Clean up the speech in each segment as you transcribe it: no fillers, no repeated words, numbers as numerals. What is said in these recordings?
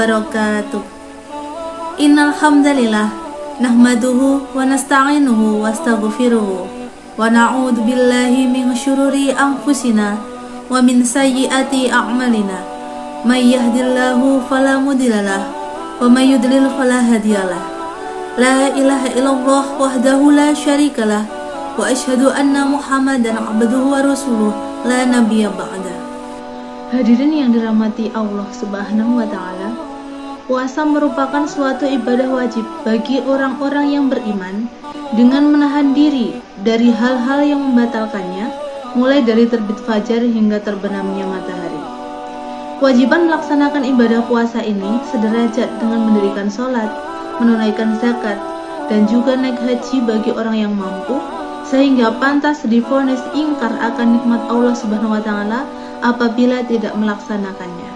wabarakatuh. Innal hamdalillah nahmaduhu wa nasta'inuhu wa astaghfiruhu wa na'udzu billahi min syururi anfusina wa min sayyiati a'malina. May yahdihillahu fala mudhillalah wa may yudlil fala hadiyalah. La ilaha illallah wahdahu la syarikalah wa asyhadu anna Muhammadan abduhu wa rasuluh la nabiyya ba'da. Hadirin yang dirahmati Allah Subhanahu wa taala, puasa merupakan suatu ibadah wajib bagi orang-orang yang beriman dengan menahan diri dari hal-hal yang membatalkannya, mulai dari terbit fajar hingga terbenamnya matahari. Kewajiban melaksanakan ibadah puasa ini sederajat dengan mendirikan sholat, menunaikan zakat, dan juga naik haji bagi orang yang mampu, sehingga pantas divonis ingkar akan nikmat Allah Subhanahu wa taala apabila tidak melaksanakannya.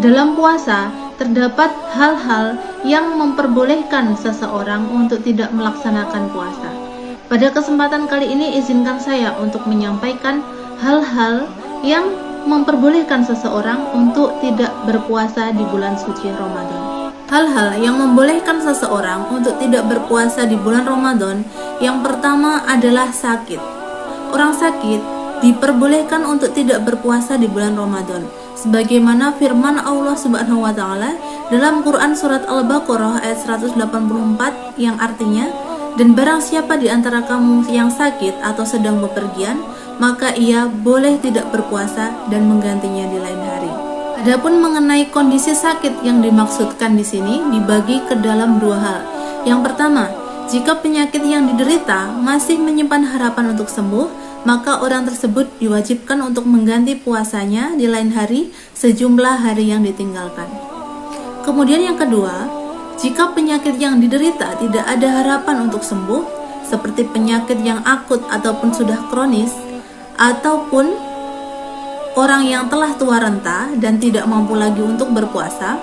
Dalam puasa terdapat hal-hal yang memperbolehkan seseorang untuk tidak melaksanakan puasa. Pada kesempatan kali ini izinkan saya untuk menyampaikan hal-hal yang memperbolehkan seseorang untuk tidak berpuasa di bulan suci Ramadan. Hal-hal yang membolehkan seseorang untuk tidak berpuasa di bulan Ramadan, yang pertama adalah sakit. Orang sakit diperbolehkan untuk tidak berpuasa di bulan Ramadan, sebagaimana firman Allah Subhanahu wa taala dalam Quran surat Al-Baqarah ayat 184 yang artinya, dan barang siapa di antara kamu yang sakit atau sedang bepergian, maka ia boleh tidak berpuasa dan menggantinya di lain hari. Adapun mengenai kondisi sakit yang dimaksudkan di sini dibagi ke dalam dua hal. Yang pertama, jika penyakit yang diderita masih menyimpan harapan untuk sembuh, maka orang tersebut diwajibkan untuk mengganti puasanya di lain hari sejumlah hari yang ditinggalkan. Kemudian yang kedua, jika penyakit yang diderita tidak ada harapan untuk sembuh, seperti penyakit yang akut ataupun sudah kronis, ataupun orang yang telah tua renta dan tidak mampu lagi untuk berpuasa,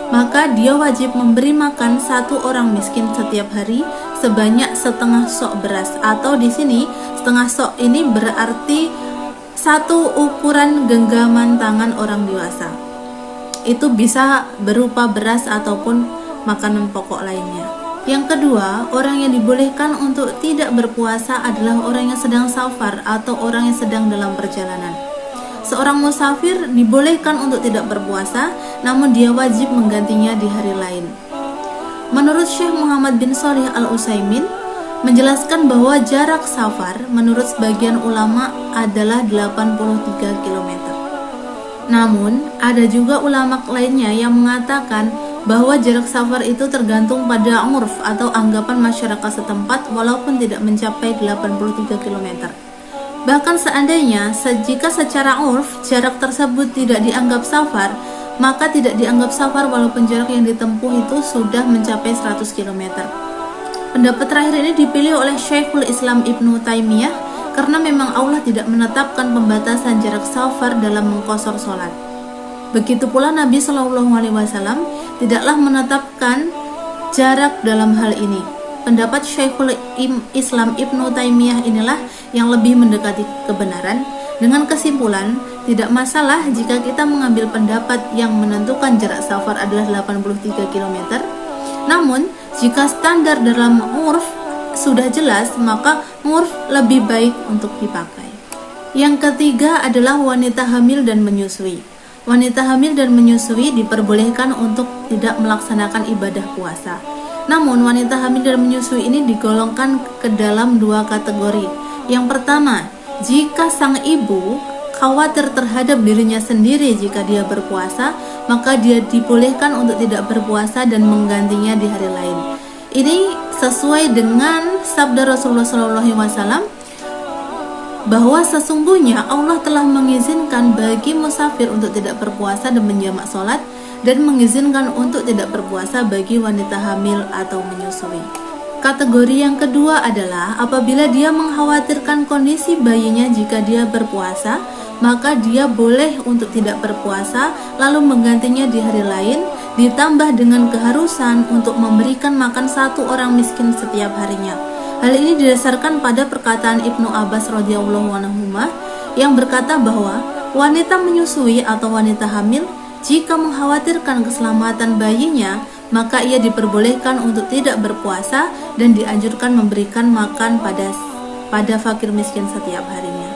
maka dia wajib memberi makan satu orang miskin setiap hari sebanyak setengah sok beras, atau di sini setengah sok ini berarti satu ukuran genggaman tangan orang dewasa. Itu bisa berupa beras ataupun makanan pokok lainnya. Yang kedua, orang yang dibolehkan untuk tidak berpuasa adalah orang yang sedang safar atau orang yang sedang dalam perjalanan. Seorang musafir dibolehkan untuk tidak berpuasa, namun dia wajib menggantinya di hari lain. Menurut Syekh Muhammad bin Shalih Al-Utsaimin menjelaskan bahwa jarak safar menurut sebagian ulama adalah 83 km. Namun, ada juga ulama lainnya yang mengatakan bahwa jarak safar itu tergantung pada urf atau anggapan masyarakat setempat walaupun tidak mencapai 83 km. Bahkan seandainya jika secara urf jarak tersebut tidak dianggap safar, maka tidak dianggap safar walaupun jarak yang ditempuh itu sudah mencapai 100 km. Pendapat terakhir ini dipilih oleh Syekhul Islam Ibnu Taimiyah karena memang Allah tidak menetapkan pembatasan jarak safar dalam mengqashar sholat. Begitu pula Nabi Shallallahu Alaihi Wasallam tidaklah menetapkan jarak dalam hal ini. Pendapat Syekhul Islam Ibnu Taimiyah inilah yang lebih mendekati kebenaran, dengan kesimpulan tidak masalah jika kita mengambil pendapat yang menentukan jarak safar adalah 83 km. Namun, jika standar dalam urf sudah jelas, maka urf lebih baik untuk dipakai. Yang ketiga adalah wanita hamil dan menyusui. Wanita hamil dan menyusui diperbolehkan untuk tidak melaksanakan ibadah puasa. Namun, wanita hamil dan menyusui ini digolongkan ke dalam dua kategori. Yang pertama, jika sang ibu khawatir terhadap dirinya sendiri jika dia berpuasa, maka dia dibolehkan untuk tidak berpuasa dan menggantinya di hari lain. Ini sesuai dengan sabda Rasulullah SAW bahwa sesungguhnya Allah telah mengizinkan bagi musafir untuk tidak berpuasa dan menjamak sholat, dan mengizinkan untuk tidak berpuasa bagi wanita hamil atau menyusui. Kategori yang kedua adalah apabila dia mengkhawatirkan kondisi bayinya jika dia berpuasa, maka dia boleh untuk tidak berpuasa lalu menggantinya di hari lain, ditambah dengan keharusan untuk memberikan makan satu orang miskin setiap harinya. Hal ini didasarkan pada perkataan Ibnu Abbas radhiyallahu anhu yang berkata bahwa wanita menyusui atau wanita hamil Jika mengkhawatirkan keselamatan bayinya, maka ia diperbolehkan untuk tidak berpuasa dan dianjurkan memberikan makan pada fakir miskin setiap harinya.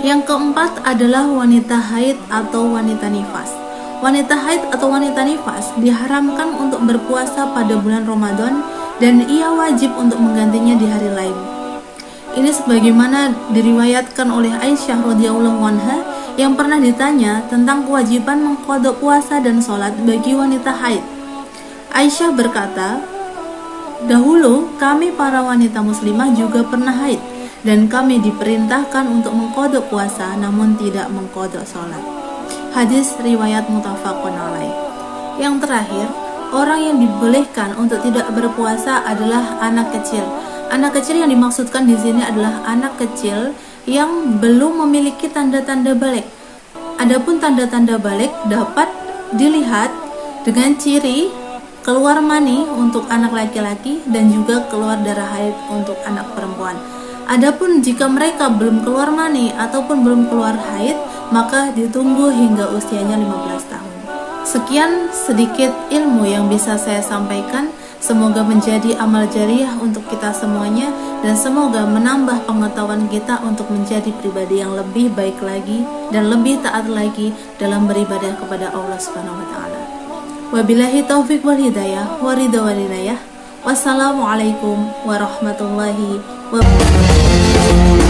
Yang keempat adalah wanita haid atau wanita nifas. Wanita haid atau wanita nifas diharamkan untuk berpuasa pada bulan Ramadan dan ia wajib untuk menggantinya di hari lain. Ini sebagaimana diriwayatkan oleh Aisyah radhiyallahu anha yang pernah ditanya tentang kewajiban mengqadha puasa dan sholat bagi wanita haid. Aisyah berkata, "Dahulu kami para wanita muslimah juga pernah haid dan kami diperintahkan untuk mengqadha puasa namun tidak mengqadha sholat." Hadis riwayat muttafaqun alaih. Yang terakhir, orang yang dibolehkan untuk tidak berpuasa adalah anak kecil. Anak kecil yang dimaksudkan di sini adalah anak kecil yang belum memiliki tanda-tanda balik. Adapun tanda-tanda balik dapat dilihat dengan ciri keluar mani untuk anak laki-laki dan juga keluar darah haid untuk anak perempuan. Adapun jika mereka belum keluar mani ataupun belum keluar haid, maka ditunggu hingga usianya 15 tahun. Sekian sedikit ilmu yang bisa saya sampaikan. Semoga menjadi amal jariah untuk kita semuanya dan semoga menambah pengetahuan kita untuk menjadi pribadi yang lebih baik lagi dan lebih taat lagi dalam beribadah kepada Allah Subhanahu wa taala. Wabillahi taufiq wal hidayah wa ridha wal inayah. Wassalamualaikum warahmatullahi wabarakatuh.